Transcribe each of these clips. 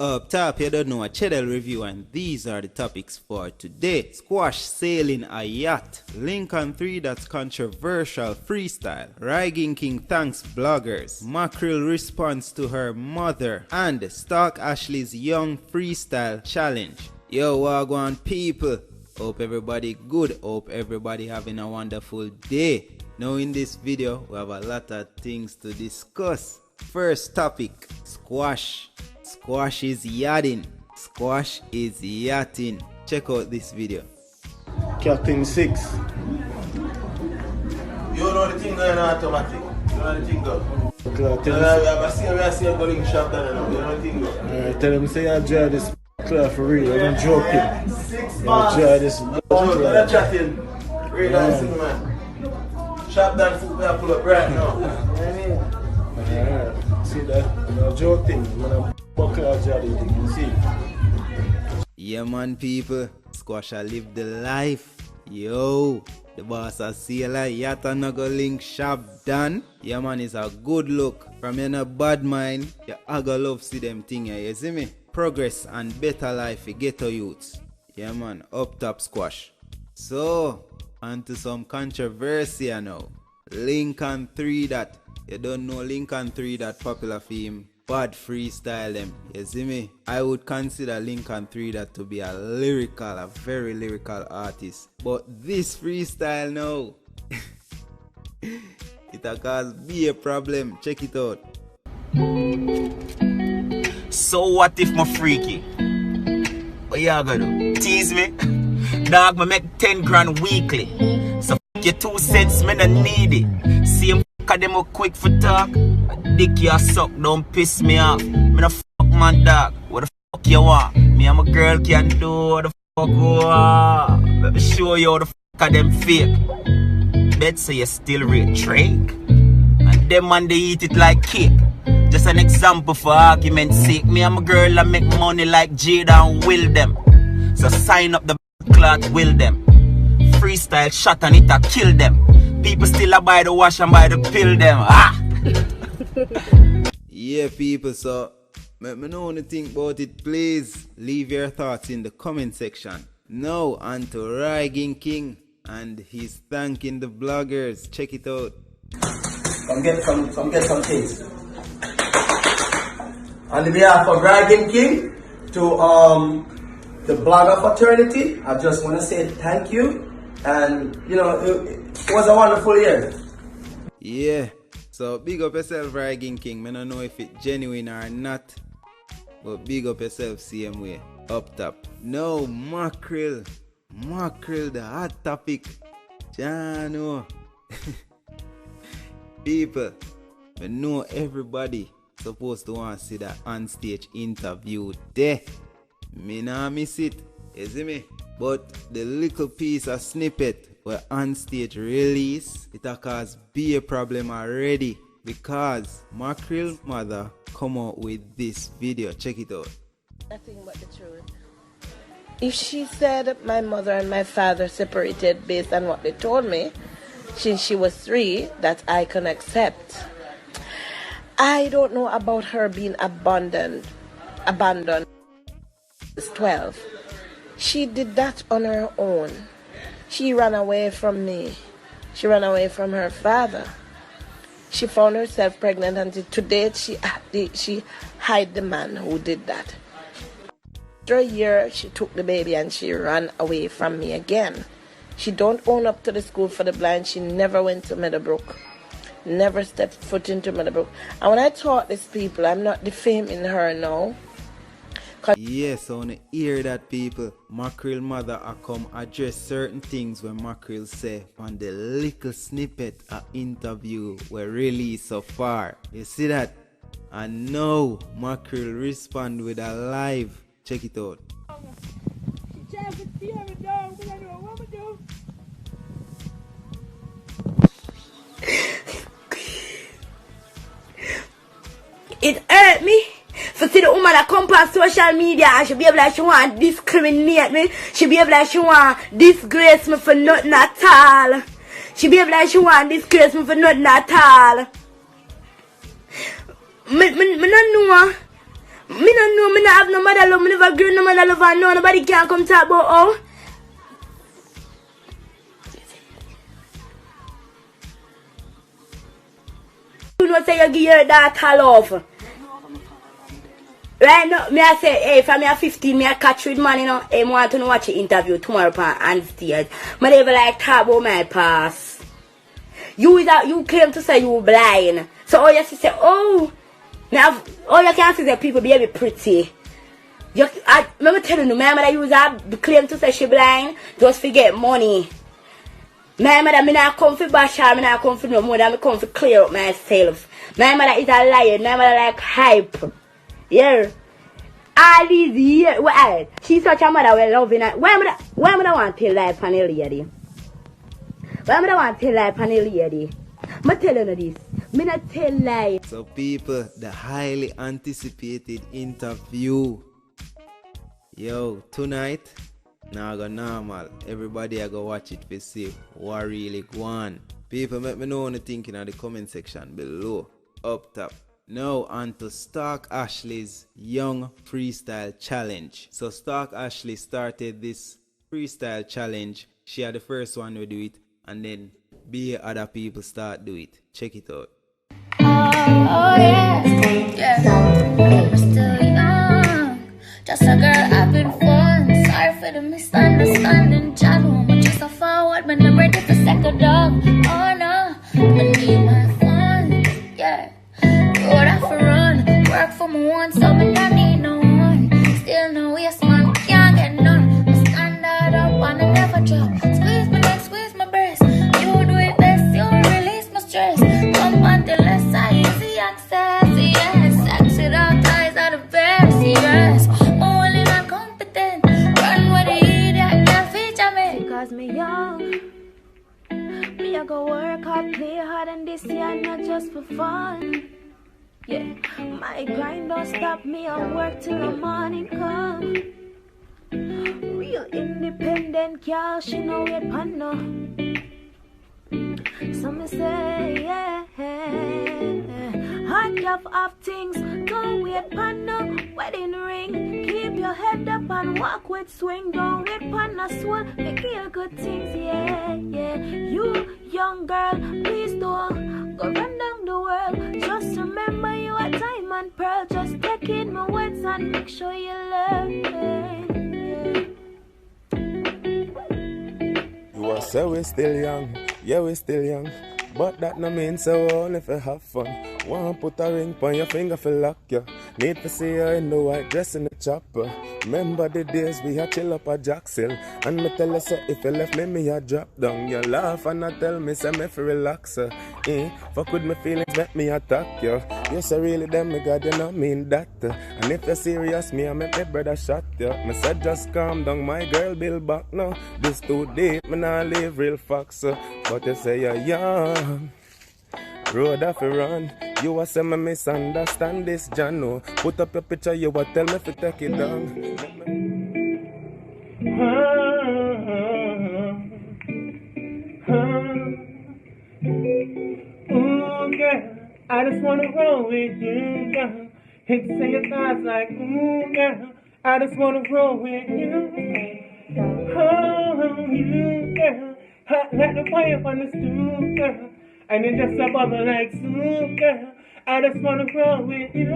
Up top, you don't know a channel review, and these are the topics for today. Squash sailing a yacht. Lincoln 3 that's controversial freestyle. Rigging King thanks bloggers. Mackerel responds to her mother. And Stalk Ashley's young freestyle challenge. Yo, wagwan people. Hope everybody good. Hope everybody having a wonderful day. Now in this video, we have a lot of things to discuss. First topic, squash. Squash is yachting. Squash is yachting. Check out this video. Captain 6. You know the thing going automatic. You know the thing go. We have a same going shop there now. You know the thing go. Alright, tell them say I enjoy this club for real. I'm not joking. 6 I months. enjoy this You're chatting. Real nice thing, man. Shop down food, we pull up right now. You know what I mean? Alright, see that? I'm not joking. When I'm buckle out thing, you see? Yeah man people, Squash a live the life. Yo, the boss a sailor, yacht and no go link shop done. Yeah man, it's a good look. From you no bad mind, you a go love see them thing here, you see me? Progress and better life for ghetto youths. Yeah man, up top Squash. So, onto some controversy now. Lincoln 3 that, you don't know Lincoln 3 that popular theme. Bad freestyle them, you see me? I would consider Lincoln 3 that to be a very lyrical artist. But this freestyle now, it a cause be a problem. Check it out. So what if my freaky? What y'all gonna do? Tease me? Dog, me make 10 grand weekly. So f your 2 cents, me no need it. Same f*** them up quick for talk. Dick ya suck, don't piss me off. Me no fuck man dog. What the fuck you want? Me and my girl can do what the fuck you want. Let me show you how the fuck them fake. Bet say you still rate Drake. And them man they eat it like cake. Just an example for argument's sake. Me and my girl I make money like kdown will them. So sign up the cloth will them. Freestyle shot and it a kill them. People still a buy the wash and buy the pill them. Ah! Yeah people, so let me know what you think about it. Please leave your thoughts in the comment section. Now on to Rigging King, and he's thanking the bloggers. Check it out. Come get some things. On behalf of Rigging King to the blogger fraternity, I just want to say thank you. And you know, it was a wonderful year. Yeah. So big up yourself, Rigging King. I don't know if it's genuine or not, but big up yourself same way. Up top. No, Mackerel. Mackerel, the hot topic. Jano. People, I know everybody supposed to want to see that Onstage interview there. Me nah miss it. You see me? But the little piece of snippet where Onstage release, it has caused be a problem already because Mackerel mother come out with this video. Check it out. Nothing but the truth. If she said my mother and my father separated based on what they told me since she was 3, that I can accept. I don't know about her being abandoned. It's 12. She did that on her own. She ran away from me. She ran away from her father. She found herself pregnant, and to date she hid the man who did that. After a year, she took the baby and she ran away from me again. She don't own up to the school for the blind. She never went to Meadowbrook. Never stepped foot into Meadowbrook. And when I taught these people, I'm not defaming her now. Yes, I want to hear that, people. Mackerel mother I come address certain things when Mackerel say on the little snippet of interview were released so far. You see that? And now Mackerel respond with a live. Check it out. It hurt me for see the woman that come past social media and she be able like she want to discriminate me. She be able like she want to disgrace me for nothing at all. She be able like she want to disgrace me for nothing at all. Me no know Me no know, me no have no mother love, me never grew no mother love, and no, nobody can come talk about oh. You know say you give your daughter love. Right now, me I say, hey, if I'm 15, me I catch with man, you know, I want to watch the interview tomorrow on Onstage. Me never like talk about my past. You claim to say you blind. So all you say, oh, now all you can say is that people be a bit pretty. Remember telling you, my mother use her claim to say she blind, just forget money. My mother, me not come for bash her, me not come for no more than me come for clear up myself. My mother is a liar, my mother like hype. Yeah. All these years, well, she's such a mother well loving her. Why would I want to tell life on a lady? Why would I want to tell life on a lady? I'm telling you this. Me not tell lie. So people, the highly anticipated interview. Yo, tonight, now go normal. Everybody I go watch it to see what really go on. People, let me know what you think in the comment section below. Up top. Now on to Stalk Ashley's Young Freestyle Challenge. So Stalk Ashley started this freestyle challenge. She had the first one to do it, and then other people start do it. Check it out. Oh yeah, we're still young. Just a girl having fun. Sorry for the misunderstanding. John, but just a forward, but I'm ready for second dog. Oh no, I need my fun. Yeah. Road off a run, work for my one, so me not need no one. Still no waste man, can't get none. I stand that up and I never drop. Squeeze my neck, squeeze my breast. You do it best, you release my stress. Come until less I easy access, yes. Sex without ties are the very serious. Only not competent, run with the idiot, can't feature me. Because me young, me I go work hard, play hard, and this year not just for fun. Yeah, my grind don't stop me, I work till the morning come. Real independent girl, she know it panno. So me say, yeah, hot job of things, don't wait panno. Wedding ring, keep your head up and walk with swing. Don't wait panno soul, make real good things, yeah. You, young girl, please don't go run down the world. Just remember you are time and pearl. Just take in my words and make sure you learn. You are say we still young, yeah we still young. But that no mean so only if you have fun. Want put a ring on your finger for lock you. Need to see her in the white dress in the chopper. Remember the days we had chill up at Jackson. And me tell you so if you left me a drop down. You laugh and I tell me say me for relax fuck with my feelings, make me attack you. You say really them me God, you know mean that. And if you're serious, me I make my brother shot you. Me said just calm down, my girl build back now. This too deep, me nah live real facts. But you say you're young, road off a run. You will say me misunderstand this, Jano. Put up your picture, you will tell me if you take it down. Ooh, girl, I just wanna roll with you, girl. Hate to say your thoughts like, ooh, girl, I just wanna roll with you. Oh, you, girl, hot like the fire on the stool, girl. And you just a bubble like soup, girl. I just wanna roll with you.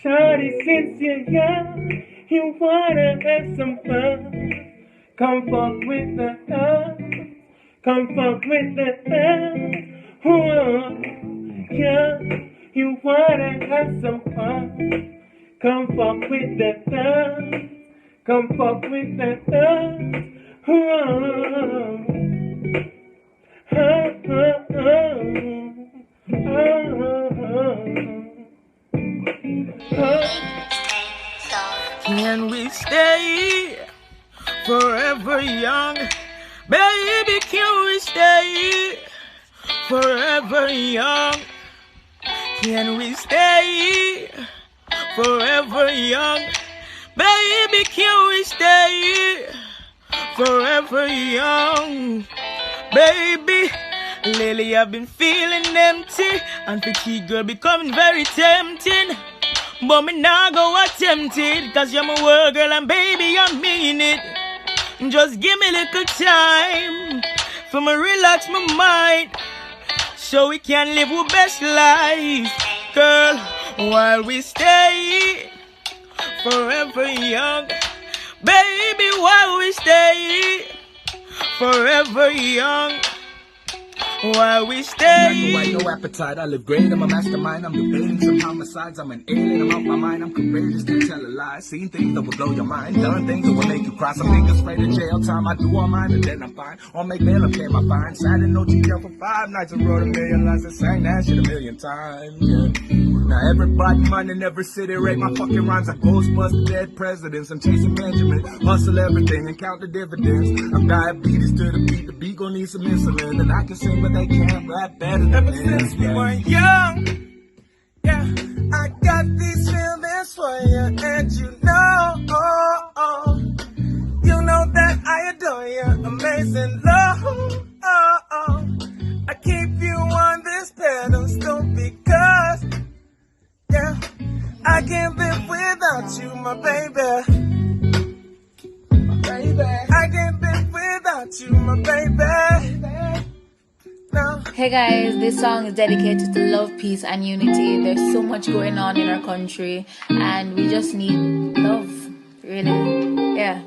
Shawty, since you're young, you wanna have some fun. Come fuck with the thug. Come fuck with the thug. Oh, yeah, you wanna have some fun. Come fuck with the thug. Come fuck with the thug. Can we stay forever young? Baby, can we stay forever young? Can we stay forever young? Baby, can we stay forever young? Baby, lately I've been feeling empty, and the key girl becoming very tempting. but me nah go attempt it. Cause you're my world girl and baby I mean it. Just give me a little time for me relax my mind, so we can live our best life, girl, while we stay forever young. Baby, while we stay forever young. While we stay. No, I no appetite, I live great, I'm a mastermind, I'm debating some homicides, I'm an alien, I'm out my mind, I'm courageous to tell a lie, seen things that will blow your mind, done things that will make you cry, some niggas straight to jail time, I do all mine and then I'm fine, or make bail and pay my fine, sat in no jail for 5 nights and wrote 1,000,000 lines and sang that shit 1,000,000 times, yeah. Now everybody man in every city rate my fucking rhymes like Ghostbusters, dead presidents, I'm chasing Benjamin, hustle everything and count the dividends, I'm diabetes to the beat gon' need some insulin, and I can sing but they can't rap better than Ever this, since we yeah. were young, yeah, I got these feelings for you, and you know that I adore you, amazing love. I keep you on this pedestal because, yeah, I can't live without you, my baby. I can't live without you, my baby. No. Hey guys, this song is dedicated to love, peace, and unity. There's so much going on in our country, and we just need love, really. Yeah.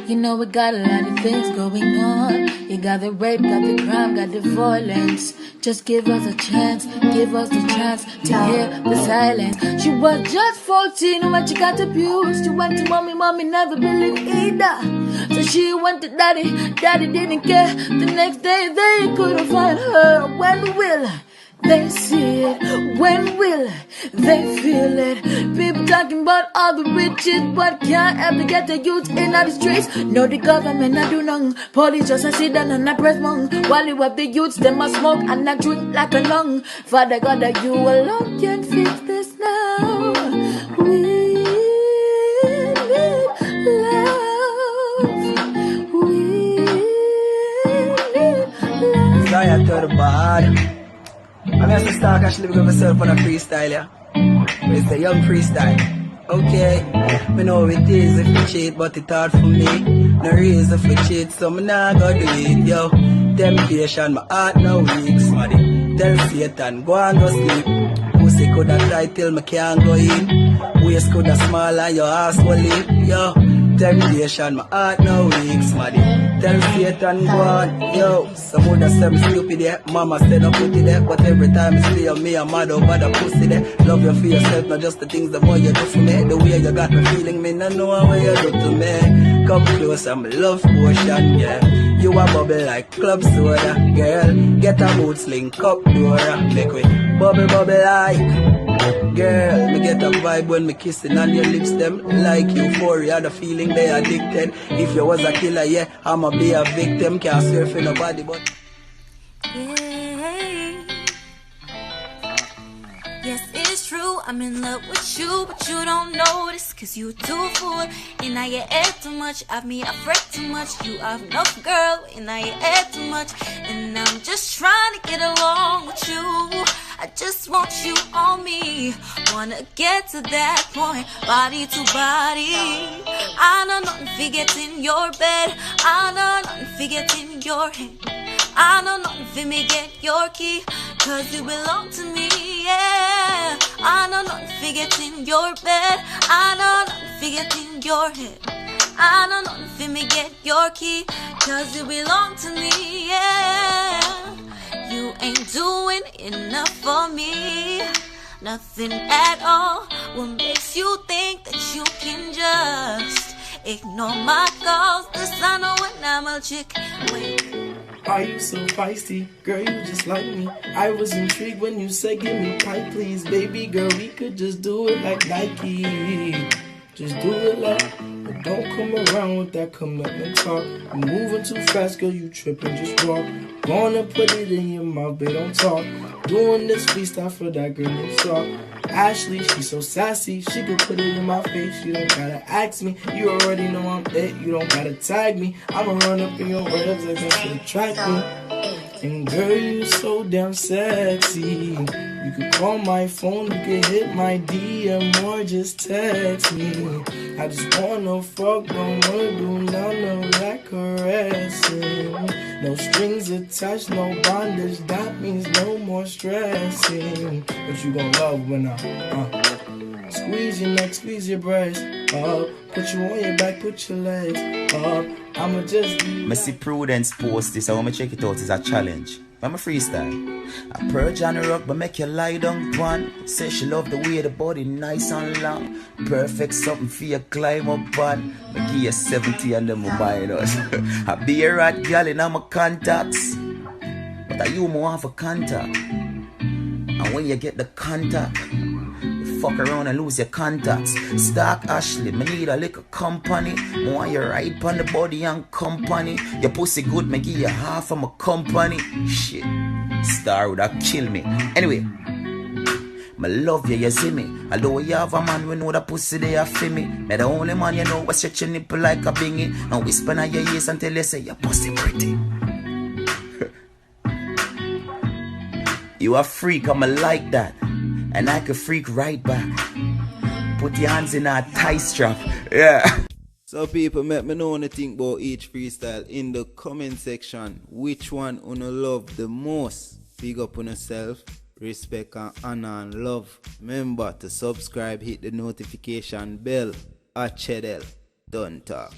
You know we got a lot of things going on. You got the rape, got the crime, got the violence. Just give us a chance, give us the chance to hear the silence. She was just 14 when she got abused. She went to mommy never believed either. So she went to daddy didn't care. The next day they couldn't find her. When will they see it? When will they feel it? People talking about all the riches, but can't ever get the youth in the streets. No, the government not do nothing. Police just a sit down and a press mong. While you have the youths, them a smoke and a drink like a lung. Father God, that you alone can fix this now. We need love. We need love. Sorry, I thought about it. I'm going to Stalk Ashley with myself on a freestyle, yeah. It's the young freestyle. Okay, we know it is if you cheat, but it's hard for me. No reason for cheat, so me nah go do it, yo. Temptation, my heart no weak, smarty. Tell Satan, go and go sleep. Pussy coulda try till me can't go in. Waist coulda small and your ass will leap, yo. Temptation, my heart no weak, smarty. Tell Satan, go on, yo. Some woulda say me stupid, yeah. Mama said I put it there, but every time I see me, I'm mad over the pussy there. Love you for yourself, not just the things the more you do for me. The way you got me feeling, me no know what you do to me. Come close, I'm love potion, yeah. You a bubble like club soda, girl. Get a boot link up, Dora. Make we bubble like. Girl, me get a vibe when me kissing on your lips, them like euphoria, the feeling they addicted. If you was a killer, yeah, I'ma be a victim. Can't swear for nobody, but Yes, it's true, I'm in love with you, but you don't notice, cause you too full, and now you add too much of me, I fret too much, you have enough girl, and now you add too much, and I'm just trying to get along with you, I just want you on me, wanna get to that point, body to body, I know nothing for get in your bed, I know nothing for get in your head, I know nothing for me get your key, cause you belong to me, yeah. I know nothing for get in your bed, I know nothing for get in your head, I know nothing for me get your key, cause you belong to me, yeah. You ain't doing enough for me, nothing at all. What makes you think that you can just ignore my calls? Cause I know when I'm a chick. Wait. Are you so feisty? Girl, you just like me. I was intrigued when you said give me pipe, please. Baby girl, we could just do it like Nike. Just do it like, but don't come around with that commitment talk. You're moving too fast, girl, you tripping, just walk. Gonna put it in your mouth, but don't talk. Doing this freestyle for that girl named Stalk Ashley, she's so sassy, she could put it in my face. You don't gotta ask me, you already know I'm it. You don't gotta tag me, I'ma run up in your ribs like that should attract me. And girl, you so damn sexy. You can call my phone, you can hit my DM or just text me. I just wanna fuck, don't wanna do none of that caressing. No strings attached, no bondage, that means no more stressing. But you gon' love when I squeeze your neck, squeeze your breast up, put you on your back, put your legs up. I'ma just I see Prudence post this, I want to check it out, it's a challenge. I'm a freestyle. I purge on her up, but make you lie down one. Say she love the way the body nice and long. Perfect something for you climb up on. I give you 70 and them will buy us. I be a rat girl in all my contacts, but I you more for contact. And when you get the contact, you fuck around and lose your contacts. Stalk Ashley, me need a little company. Me want you right on the body and company. Your pussy good, me give you half of my company. Shit, star would have kill me. Anyway, me love you, you see me. Although you have a man, we know the pussy there for me. Me the only man you know, stretch your nipple like a bingy. And whisper in your ears until you say your pussy pretty. You a freak, I'ma like that. And I could freak right back. Put your hands in a tie strap. Yeah. So people, let me know what you think about each freestyle in the comment section. Which one you love the most? Big up on yourself. Respect and honor and love. Remember to subscribe, hit the notification bell. Achedel. Don't talk.